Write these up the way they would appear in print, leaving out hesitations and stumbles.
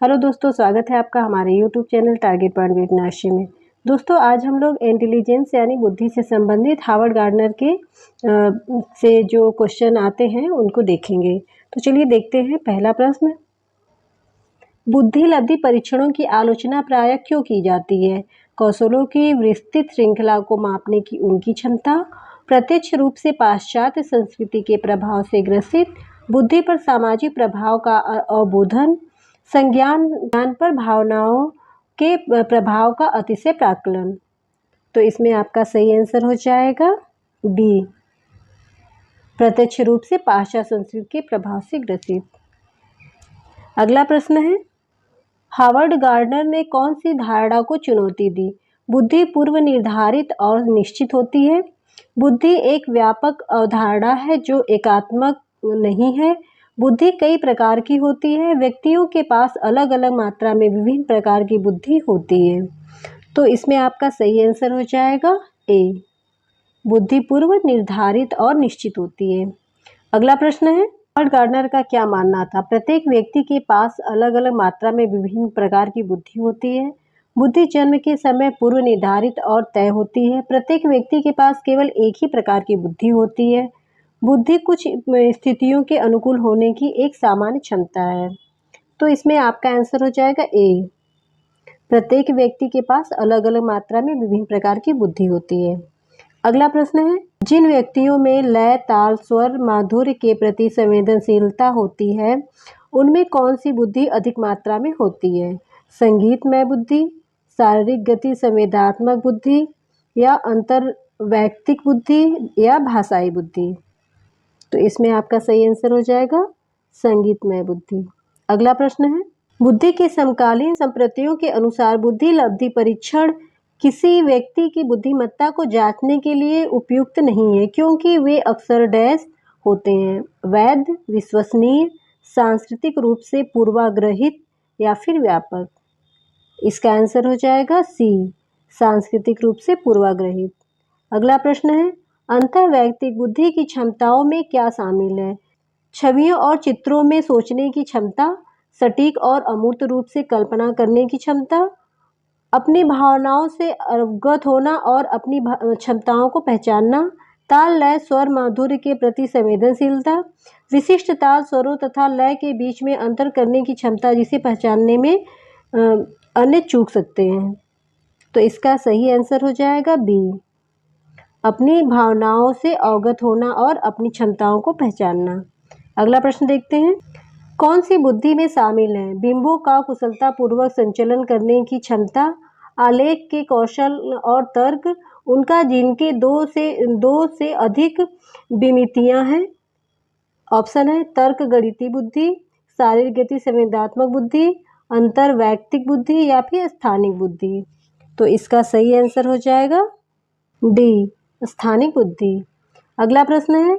Hello दोस्तों, स्वागत है आपका हमारे YouTube channel target point with नाशी में। दोस्तों, आज हम लोग इंटेलिजेंस यानी बुद्धि से संबंधित हार्वर्ड गार्डनर के से जो क्वेश्चन आते हैं उनको देखेंगे। तो चलिए देखते हैं। पहला प्रश्न, बुद्धि लब्धि परीक्षणों की आलोचना प्रायः क्यों की जाती है? कौशलों की विस्तृत श्रृंखला को मापने की उनकी क्षमता, प्रत्यक्ष रूप से पाश्चात्य संस्कृति के प्रभाव से ग्रसित, बुद्धि पर सामाजिक प्रभाव का अवबोधन, संज्ञान ज्ञान पर भावनाओं के प्रभाव का अतिशय प्राकलन। तो इसमें आपका सही आंसर हो जाएगा बी, प्रत्यक्ष रूप से पाश्चात्य संस्कृति के प्रभाव से ग्रसित। अगला प्रश्न है, हार्वर्ड गार्डनर ने कौन सी धारणा को चुनौती दी? बुद्धि पूर्व निर्धारित और निश्चित होती है। बुद्धि एक व्यापक अवधारणा है जो एकात्मक नहीं है। बुद्धि कई प्रकार की होती है। व्यक्तियों के पास अलग अलग मात्रा में विभिन्न प्रकार की बुद्धि होती है। तो इसमें आपका सही आंसर हो जाएगा ए, बुद्धि पूर्व निर्धारित और निश्चित होती है। अगला प्रश्न है, हार्वर्ड गार्डनर का क्या मानना था? प्रत्येक व्यक्ति के पास अलग अलग मात्रा में विभिन्न प्रकार की बुद्धि होती है। बुद्धि जन्म के समय पूर्व निर्धारित और तय होती है। प्रत्येक व्यक्ति के पास केवल एक ही प्रकार की बुद्धि होती है। बुद्धि कुछ स्थितियों के अनुकूल होने की एक सामान्य क्षमता है। तो इसमें आपका आंसर हो जाएगा ए, प्रत्येक व्यक्ति के पास अलग अलग मात्रा में विभिन्न प्रकार की बुद्धि होती है। अगला प्रश्न है, जिन व्यक्तियों में लय, ताल, स्वर, माधुर्य के प्रति संवेदनशीलता होती है उनमें कौन सी बुद्धि अधिक मात्रा में होती है? संगीतमय बुद्धि, शारीरिक गति संवेदात्मक बुद्धि, या अंतर्वैयक्तिक बुद्धि, या भाषाई बुद्धि? तो इसमें आपका सही आंसर हो जाएगा संगीतमय बुद्धि। अगला प्रश्न है, बुद्धि के समकालीन संप्रतियों के अनुसार बुद्धि लब्धि परीक्षण किसी व्यक्ति की बुद्धिमत्ता को जांचने के लिए उपयुक्त नहीं है क्योंकि वे अक्सर डैश होते हैं? वैध, विश्वसनीय, सांस्कृतिक रूप से पूर्वाग्रहित, या फिर व्यापक? इसका आंसर हो जाएगा सी, सांस्कृतिक रूप से पूर्वाग्रहित। अगला प्रश्न है, अंतर्वैयक्तिक बुद्धि की क्षमताओं में क्या शामिल है? छवियों और चित्रों में सोचने की क्षमता, सटीक और अमूर्त रूप से कल्पना करने की क्षमता, अपनी भावनाओं से अवगत होना और अपनी क्षमताओं को पहचानना, ताल, लय, स्वर, माधुर्य के प्रति संवेदनशीलता, विशिष्ट ताल, स्वरों तथा लय के बीच में अंतर करने की क्षमता जिसे पहचानने में अन्य चूक सकते हैं। तो इसका सही आंसर हो जाएगा बी, अपनी भावनाओं से अवगत होना और अपनी क्षमताओं को पहचानना। अगला प्रश्न देखते हैं, कौन सी बुद्धि में शामिल है? बिंबों का कुशलतापूर्वक संचलन करने की क्षमता, आलेख के कौशल और तर्क, उनका जिनके दो से अधिक विमितियां हैं। ऑप्शन है तर्क गणितीय बुद्धि, शारीरिक गति संवेदात्मक बुद्धि, अंतर्वैयक्तिक बुद्धि, या फिर स्थानिक बुद्धि? तो इसका सही आंसर हो जाएगा डी, स्थानिक बुद्धि। अगला प्रश्न है,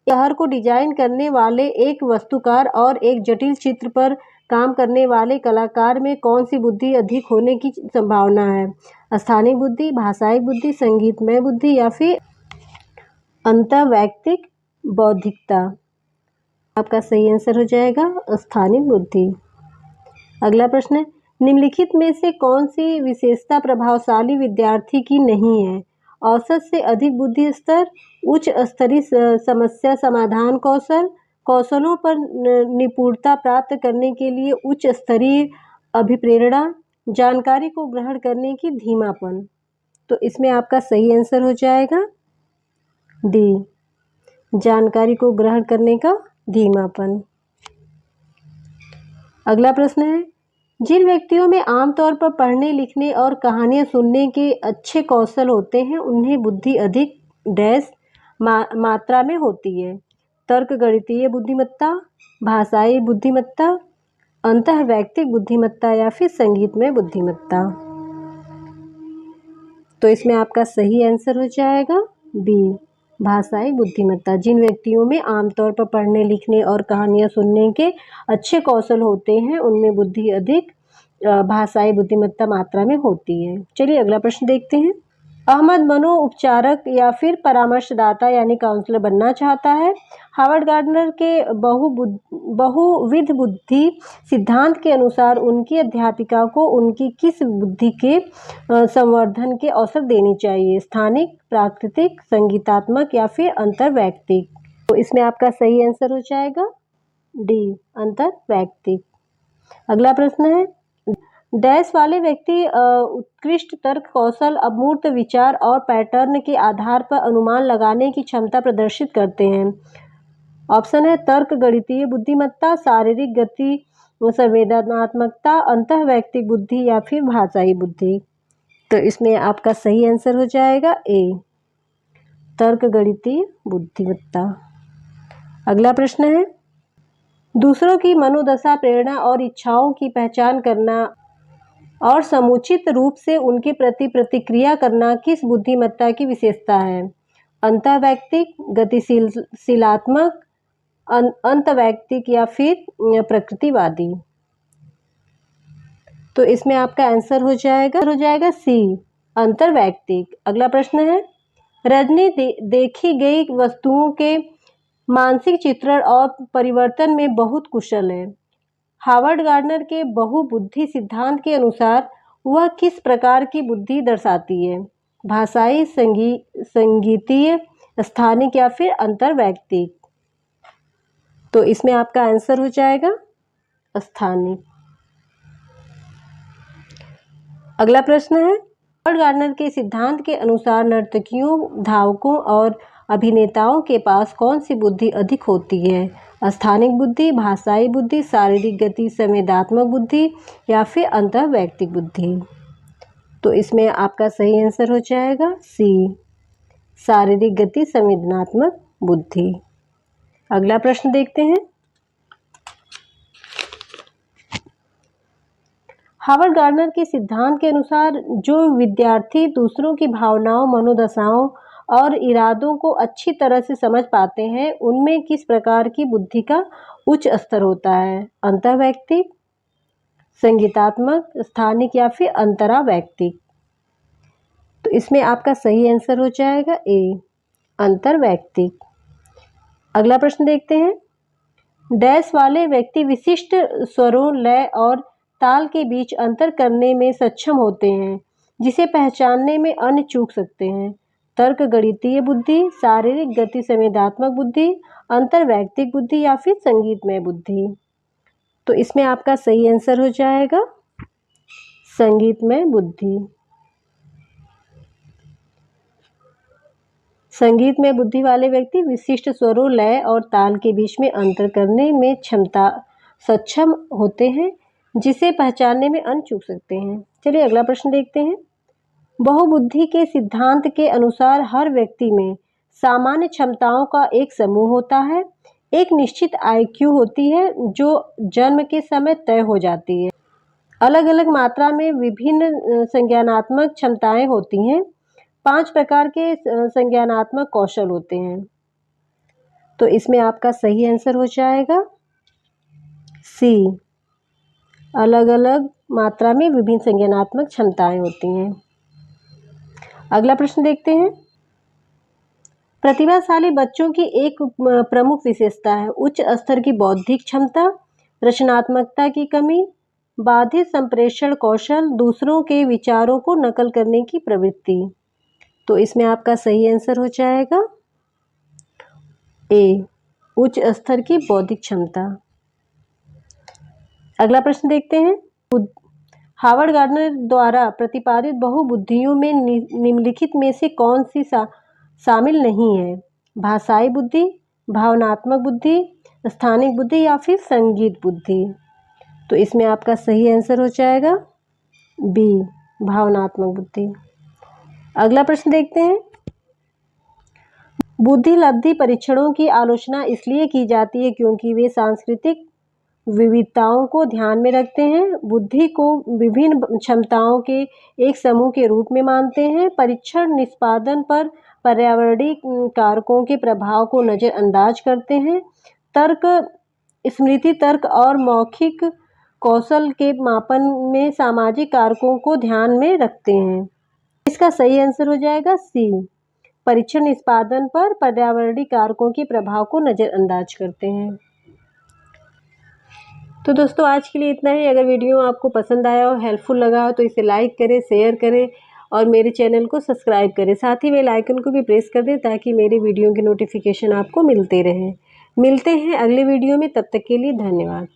शहर को डिजाइन करने वाले एक वास्तुकार और एक जटिल चित्र पर काम करने वाले कलाकार में कौन सी बुद्धि अधिक होने की संभावना है? स्थानिक बुद्धि, भाषाई बुद्धि, संगीतमय बुद्धि, या फिर अंतर्वैयक्तिक बौद्धिकता? आपका सही आंसर हो जाएगा स्थानिक बुद्धि। अगला प्रश्न है, निम्नलिखित में से कौन सी विशेषता प्रभावशाली विद्यार्थी की नहीं है? औसत से अधिक बुद्धि स्तर, उच्च स्तरीय समस्या समाधान कौशल, कौशलों पर निपुणता प्राप्त करने के लिए उच्च स्तरीय अभिप्रेरणा, जानकारी को ग्रहण करने की धीमापन? तो इसमें आपका सही आंसर हो जाएगा डी, जानकारी को ग्रहण करने का धीमापन। अगला प्रश्न है, जिन व्यक्तियों में आमतौर पर पढ़ने लिखने और कहानियां सुनने के अच्छे कौशल होते हैं उन्हें बुद्धि अधिक डैश मात्रा में होती है? तर्क गणितीय बुद्धिमत्ता, भाषाई बुद्धिमत्ता, अंतर्वैयक्तिक बुद्धिमत्ता, या फिर संगीतमय बुद्धिमत्ता? तो इसमें आपका सही आंसर हो जाएगा बी, भाषाई बुद्धिमत्ता। जिन व्यक्तियों में आमतौर पर पढ़ने लिखने और कहानियां सुनने के अच्छे कौशल होते हैं उनमें बुद्धि अधिक भाषाई बुद्धिमत्ता मात्रा में होती है। चलिए अगला प्रश्न देखते हैं, अहमद मनोउपचारक या फिर परामर्शदाता यानी काउंसलर बनना चाहता है। हावर्ड गार्डनर के बहुविध बुद्धि सिद्धांत के अनुसार उनकी अध्यापिका को उनकी किस बुद्धि के संवर्धन के अवसर देने चाहिए? स्थानिक, प्राकृतिक, संगीतात्मक या फिर अंतर्वैयक्तिक? तो इसमें आपका सही आंसर हो जाएगा डी, अंतर्वैयक्तिक। अगला प्रश्न है, डैश वाले व्यक्ति उत्कृष्ट तर्क कौशल, अमूर्त विचार और पैटर्न के आधार पर अनुमान लगाने की क्षमता प्रदर्शित करते हैं। ऑप्शन है तर्क गणितीय बुद्धिमत्ता, शारीरिक गति संवेदनात्मकता, अंतर्वैयक्तिक बुद्धि या फिर भाषाई बुद्धि। तो इसमें आपका सही आंसर हो जाएगा ए, तर्क गणितीय बुद्धिमत्ता। अगला प्रश्न है, दूसरों की मनोदशा, प्रेरणा और इच्छाओं की पहचान करना और समुचित रूप से उनके प्रति प्रतिक्रिया करना किस बुद्धिमत्ता की विशेषता है? अंतर्वैयक्तिक, गतिशीलात्मक, अंतर्वैयक्तिक या फिर प्रकृतिवादी? तो इसमें आपका आंसर हो जाएगा सी, अंतर्वैयक्तिक। अगला प्रश्न है, रजनी देखी गई वस्तुओं के मानसिक चित्रण और परिवर्तन में बहुत कुशल है। हावर्ड गार्डनर के बहुबुद्धि सिद्धांत के अनुसार वह किस प्रकार की बुद्धि दर्शाती है? भाषाई, संगीतीय, स्थानिक या फिर अंतर्वैयक्तिक? तो इसमें आपका आंसर हो जाएगा स्थानिक। अगला प्रश्न है, हावर्ड गार्डनर के सिद्धांत के अनुसार नर्तकियों, धावकों और अभिनेताओं के पास कौन सी बुद्धि अधिक होती है? स्थानिक बुद्धि, भाषाई बुद्धि, शारीरिक गति संवेदनात्मक बुद्धि या फिर अंतर्वैयक्तिक बुद्धि? तो इसमें आपका सही आंसर हो जाएगा सी, शारीरिक गति संवेदनात्मक बुद्धि। अगला प्रश्न देखते हैं, हावर्ड गार्डनर के सिद्धांत के अनुसार जो विद्यार्थी दूसरों की भावनाओं, मनोदशाओं और इरादों को अच्छी तरह से समझ पाते हैं उनमें किस प्रकार की बुद्धि का उच्च स्तर होता है? अंतर्वैयक्तिक, संगीतात्मक, स्थानिक या फिर अंतरावैयक्तिक? तो इसमें आपका सही आंसर हो जाएगा ए, अंतर्वैयक्तिक। अगला प्रश्न देखते हैं, डैश वाले व्यक्ति विशिष्ट स्वरों, लय और ताल के बीच अंतर करने में सक्षम होते हैं जिसे पहचानने में अन्य चूक सकते हैं? तर्क गणितीय बुद्धि, शारीरिक गति संवेदनात्मक बुद्धि, अंतर्वैयक्तिक बुद्धि या फिर संगीतमय बुद्धि? तो इसमें आपका सही आंसर हो जाएगा संगीतमय बुद्धि। संगीतमय बुद्धि वाले व्यक्ति विशिष्ट स्वरों, लय और ताल के बीच में अंतर करने में सक्षम होते हैं जिसे पहचानने में अन्य चूक सकते हैं। चलिए अगला प्रश्न देखते हैं, बहुबुद्धि के सिद्धांत के अनुसार हर व्यक्ति में सामान्य क्षमताओं का एक समूह होता है। एक निश्चित IQ होती है जो जन्म के समय तय हो जाती है। अलग अलग मात्रा में विभिन्न संज्ञानात्मक क्षमताएं होती हैं। 5 प्रकार के संज्ञानात्मक कौशल होते हैं। तो इसमें आपका सही आंसर हो जाएगा सी, अलग अलग मात्रा में विभिन्न संज्ञानात्मक क्षमताएं होती हैं। अगला प्रश्न देखते हैं, प्रतिभाशाली बच्चों की एक प्रमुख विशेषता है उच्च स्तर की बौद्धिक क्षमता, रचनात्मकता की कमी, बाधित संप्रेषण कौशल, दूसरों के विचारों को नकल करने की प्रवृत्ति। तो इसमें आपका सही आंसर हो जाएगा ए, उच्च स्तर की बौद्धिक क्षमता। अगला प्रश्न देखते हैं, हावर्ड गार्डनर द्वारा प्रतिपादित बहुबुद्धियों में निम्नलिखित में से कौन सी शामिल नहीं है? भाषाई बुद्धि, भावनात्मक बुद्धि, स्थानिक बुद्धि या फिर संगीत बुद्धि? तो इसमें आपका सही आंसर हो जाएगा बी, भावनात्मक बुद्धि। अगला प्रश्न देखते हैं, बुद्धि लब्धि परीक्षणों की आलोचना इसलिए की जाती है क्योंकि वे सांस्कृतिक विविधताओं को ध्यान में रखते हैं, बुद्धि को विभिन्न क्षमताओं के एक समूह के रूप में मानते हैं, परीक्षण निष्पादन पर पर्यावरणीय कारकों के प्रभाव को नज़रअंदाज करते हैं, तर्क, स्मृति तर्क और मौखिक कौशल के मापन में सामाजिक कारकों को ध्यान में रखते हैं। इसका सही आंसर हो जाएगा सी, परीक्षण निष्पादन पर पर्यावरणीय कारकों के प्रभाव को नज़रअंदाज करते हैं। तो दोस्तों आज के लिए इतना ही। अगर वीडियो आपको पसंद आया हो, हेल्पफुल लगा हो तो इसे लाइक करें, शेयर करें और मेरे चैनल को सब्सक्राइब करें। साथ ही बेल आइकन को भी प्रेस कर दें ताकि मेरे वीडियो के नोटिफिकेशन आपको मिलते रहें। मिलते हैं अगले वीडियो में, तब तक के लिए धन्यवाद।